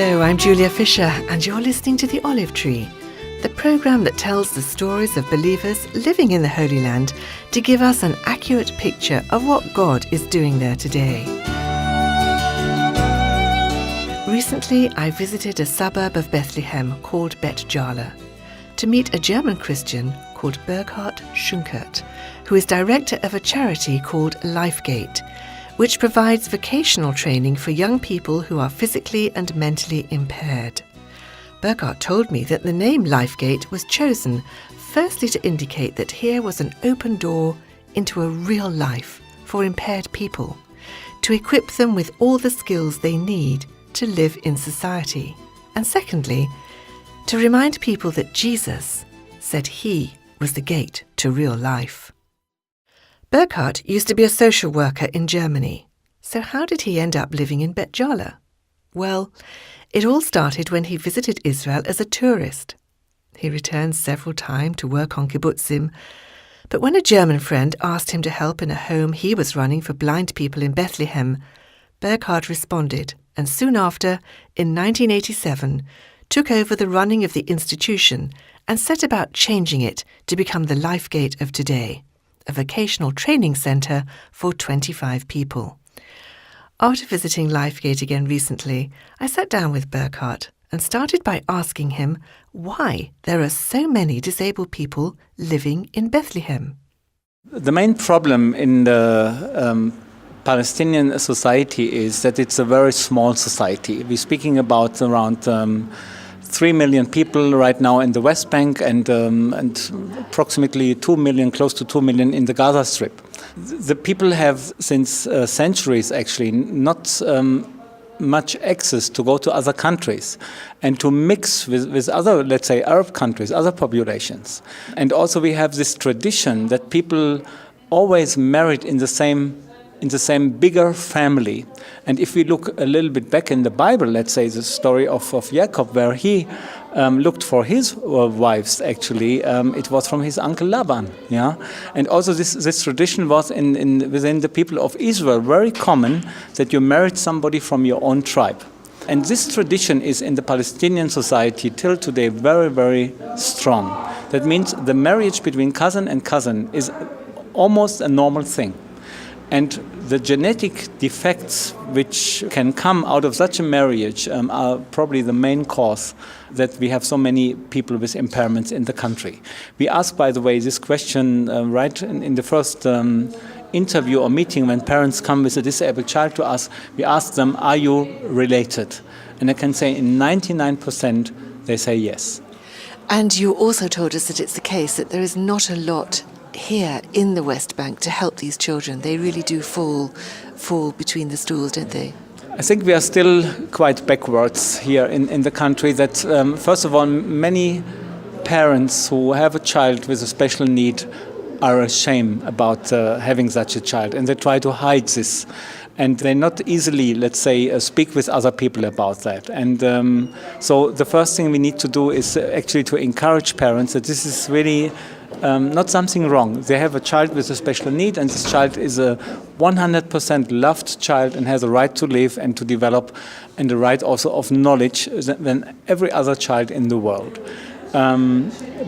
Hello, I'm Julia Fisher, and you're listening to The Olive Tree, the programme that tells the stories of believers living in the Holy Land to give us an accurate picture of what God is doing there today. Recently, I visited a suburb of Bethlehem called Bethlehem to meet a German Christian called Burghard Schunkert, who is director of a charity called Lifegate, which provides vocational training for young people who are physically and mentally impaired. Burghard told me that the name Lifegate was chosen firstly to indicate that here was an open door into a real life for impaired people, to equip them with all the skills they need to live in society, and secondly, to remind people that Jesus said he was the gate to real life. Burghard used to be a social worker in Germany. So how did he end up living in Bethlehem? Well, it all started when he visited Israel as a tourist. He returned several times to work on kibbutzim, but when a German friend asked him to help in a home he was running for blind people in Bethlehem, Burghard responded, and soon after, in 1987, took over the running of the institution and set about changing it to become the Lifegate of today, a vocational training centre for 25 people. After visiting Lifegate again recently, I sat down with Burghard and started by asking him why there are so many disabled people living in Bethlehem. The main problem in the Palestinian society is that it's a very small society. We're speaking about around 3 million people right now in the West Bank and approximately 2 million, close to 2 million in the Gaza Strip. The people have since centuries actually not much access to go to other countries and to mix with other, let's say, Arab countries, other populations. And also we have this tradition that people always married in the same bigger family. And if we look a little bit back in the Bible, let's say the story of Jacob, where he looked for his wives, actually, it was from his uncle Laban. Yeah? And also this tradition was within the people of Israel very common, that you married somebody from your own tribe. And this tradition is in the Palestinian society till today very, very strong. That means the marriage between cousin and cousin is almost a normal thing. And the genetic defects which can come out of such a marriage are probably the main cause that we have so many people with impairments in the country. We ask, by the way, this question right in the first interview or meeting when parents come with a disabled child to us. We ask them, are you related? And I can say in 99% they say yes. And you also told us that it's the case that there is not a lot here in the West Bank to help these children. They really do fall between the stools, don't they? I think we are still quite backwards here in the country. That first of all, many parents who have a child with a special need are ashamed about having such a child, and they try to hide this. And they not easily, let's say, speak with other people about that. And so the first thing we need to do is actually to encourage parents that this is really not something wrong. They have a child with a special need, and this child is a 100% loved child and has a right to live and to develop, and the right also of knowledge than every other child in the world.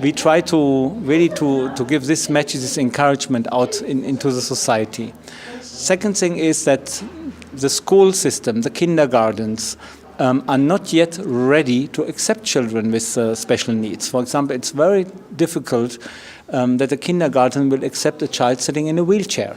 We try to really to give this message, this encouragement out into the society. Second thing is that the school system, the kindergartens, are not yet ready to accept children with special needs. For example, it's very difficult that a kindergarten will accept a child sitting in a wheelchair.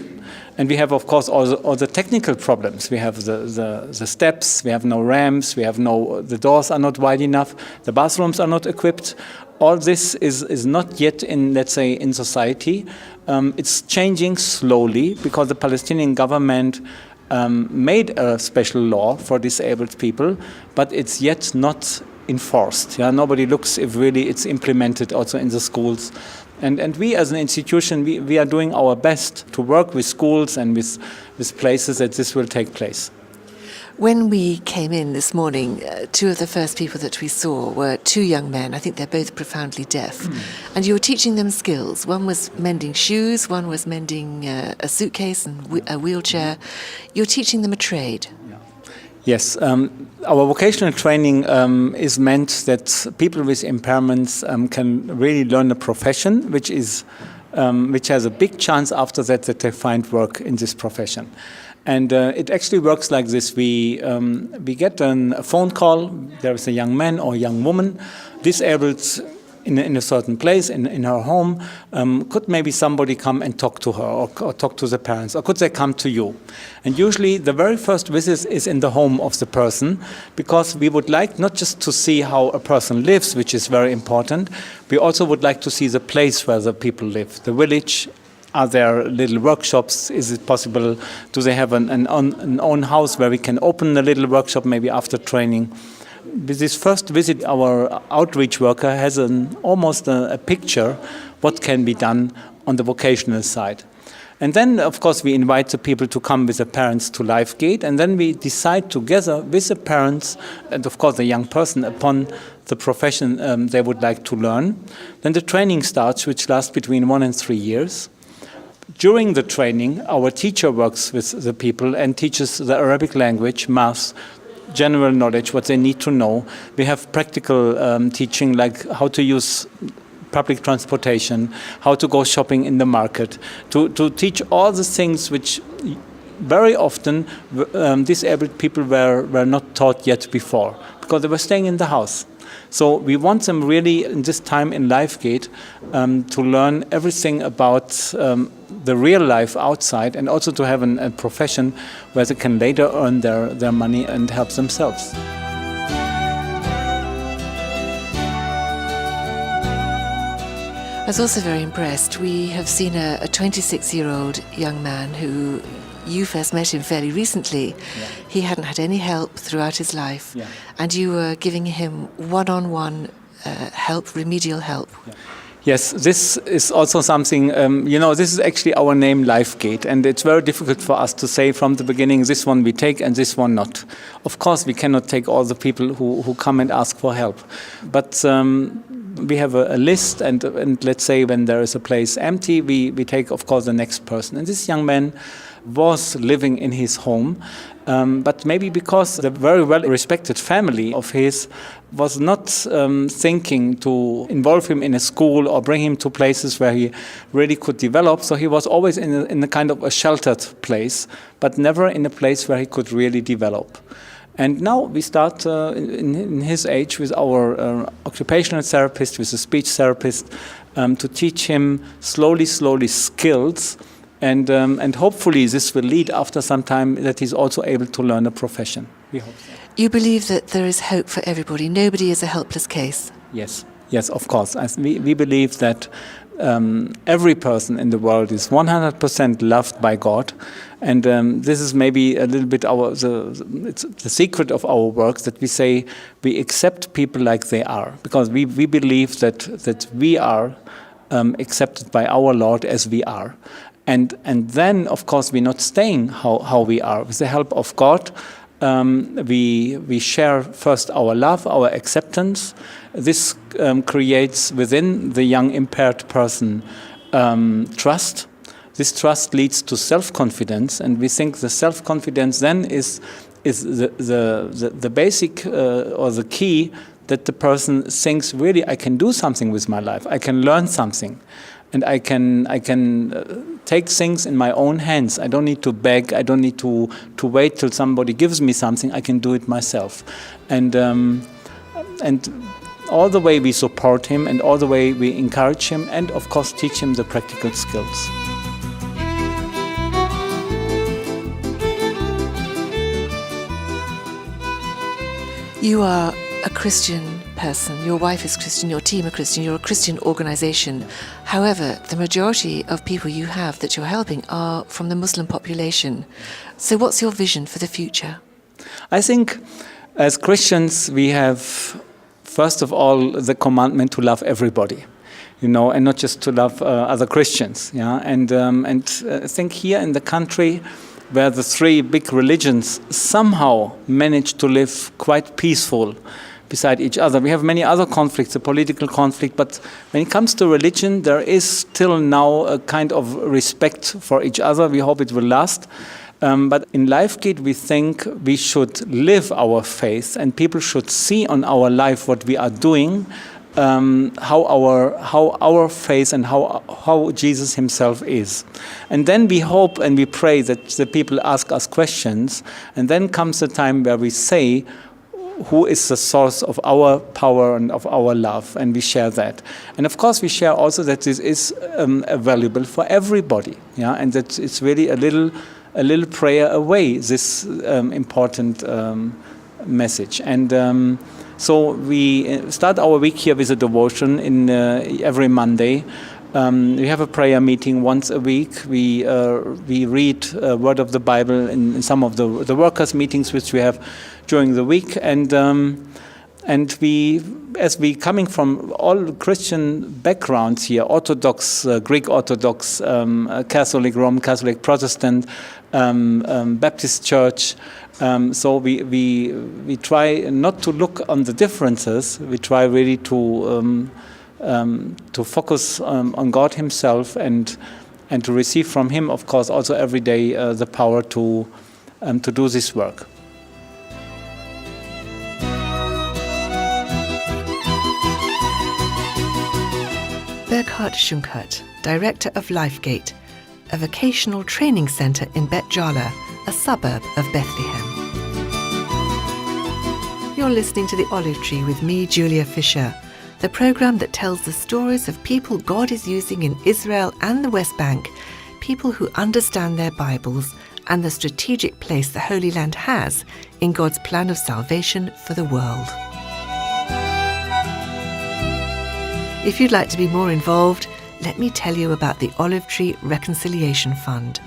And we have, of course, all the technical problems. We have the steps, we have no ramps, the doors are not wide enough, the bathrooms are not equipped. All this is not yet in society. It's changing slowly because the Palestinian government made a special law for disabled people, but it's yet not enforced. Yeah? Nobody looks if really it's implemented also in the schools. And we as an institution, we are doing our best to work with schools and with places that this will take place. When we came in this morning, two of the first people that we saw were two young men. I think they're both profoundly deaf. And you were teaching them skills. One was mending shoes, one was mending a suitcase and a wheelchair. You're teaching them a trade. Yes, our vocational training is meant that people with impairments can really learn a profession, which has a big chance after that they find work in this profession. And it actually works like this. We get a phone call. There is a young man or young woman disabled in a certain place in her home. Could maybe somebody come and talk to her or talk to the parents, or could they come to you? And usually the very first visit is in the home of the person, because we would like not just to see how a person lives, which is very important, we also would like to see the place where the people live, the village. Are there little workshops? Is it possible? Do they have an own house where we can open a little workshop maybe after training? With this first visit, our outreach worker has almost a picture what can be done on the vocational side. And then, of course, we invite the people to come with the parents to Lifegate, and then we decide together with the parents and, of course, the young person upon the profession they would like to learn. Then the training starts, which lasts between 1 and 3 years. During the training, our teacher works with the people and teaches the Arabic language, maths, general knowledge, what they need to know. We have practical teaching, like how to use public transportation, how to go shopping in the market, to teach all the things which very often disabled people were not taught yet before, because they were staying in the house. So we want them really in this time in Lifegate to learn everything about the real life outside, and also to have a profession where they can later earn their money and help themselves. I was also very impressed. We have seen a 26-year-old young man who, you first met him fairly recently. Yeah. He hadn't had any help throughout his life. Yeah. And you were giving him one-on-one help, remedial help. Yeah. Yes, this is also something, this is actually our name, Lifegate, and it's very difficult for us to say from the beginning, this one we take and this one not. Of course, we cannot take all the people who come and ask for help. But we have a list, and let's say when there is a place empty, we take, of course, the next person. And this young man was living in his home, but maybe because the very well-respected family of his was not thinking to involve him in a school or bring him to places where he really could develop, so he was always in a kind of a sheltered place, but never in a place where he could really develop. And now we start in his age with our occupational therapist, with a speech therapist, to teach him slowly skills. And hopefully this will lead after some time that he's also able to learn a profession. We hope so. You believe that there is hope for everybody. Nobody is a helpless case. Yes, of course. We believe that every person in the world is 100% loved by God. And this is maybe a little bit it's the secret of our work, that we say we accept people like they are. Because we believe that we are accepted by our Lord as we are. And then, of course, we're not staying how we are. With the help of God, we share first our love, our acceptance. This creates within the young impaired person trust. This trust leads to self-confidence, and we think the self-confidence then is the basic or the key that the person thinks, really, I can do something with my life. I can learn something. And I can take things in my own hands. I don't need to beg. I don't need to wait till somebody gives me something. I can do it myself. And all the way we support him, and all the way we encourage him, and of course teach him the practical skills. You are a Christian person, your wife is Christian, your team are Christian, you're a Christian organization. However, the majority of people you have that you're helping are from the Muslim population. So what's your vision for the future? I think as Christians we have, first of all, the commandment to love everybody, and not just to love other Christians. Yeah, and I think here in the country, where the three big religions somehow manage to live quite peaceful beside each other. We have many other conflicts, a political conflict, but when it comes to religion, there is still now a kind of respect for each other. We hope it will last. But in Lifegate, we think we should live our faith, and people should see on our life what we are doing, how our faith and how Jesus himself is. And then we hope and we pray that the people ask us questions, and then comes the time where we say, who is the source of our power and of our love, and we share that. And of course we share also that this is valuable for everybody, and that it's really a little prayer away, this important message. And so we start our week here with a devotion in every Monday. We have a prayer meeting once a week. We read a word of the Bible in some of the workers' meetings which we have during the week, and we, as we coming from all Christian backgrounds here, Orthodox, Greek Orthodox, Catholic, Roman Catholic, Protestant, Baptist Church. So we try not to look on the differences. We try really to focus on God Himself and to receive from Him, of course, also every day the power to do this work. Burghard Schunkert, Director of Lifegate, a vocational training centre in Bethlehem, a suburb of Bethlehem. You're listening to The Olive Tree with me, Julia Fisher, the programme that tells the stories of people God is using in Israel and the West Bank, people who understand their Bibles and the strategic place the Holy Land has in God's plan of salvation for the world. If you'd like to be more involved, let me tell you about the Olive Tree Reconciliation Fund,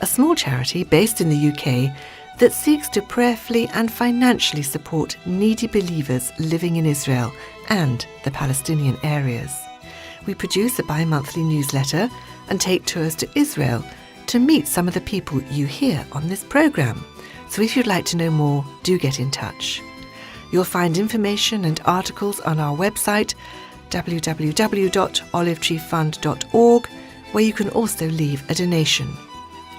a small charity based in the UK that seeks to prayerfully and financially support needy believers living in Israel and the Palestinian areas. We produce a bi-monthly newsletter and take tours to Israel to meet some of the people you hear on this programme. So if you'd like to know more, do get in touch. You'll find information and articles on our website, www.olivetreefund.org, where you can also leave a donation.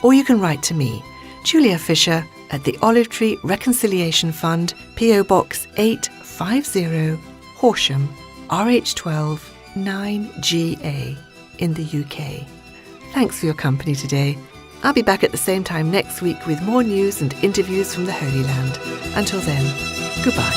Or you can write to me, Julia Fisher, at the Olive Tree Reconciliation Fund, PO Box 850, Horsham, RH12 9GA in the UK. Thanks for your company today. I'll be back at the same time next week with more news and interviews from the Holy Land. Until then, goodbye.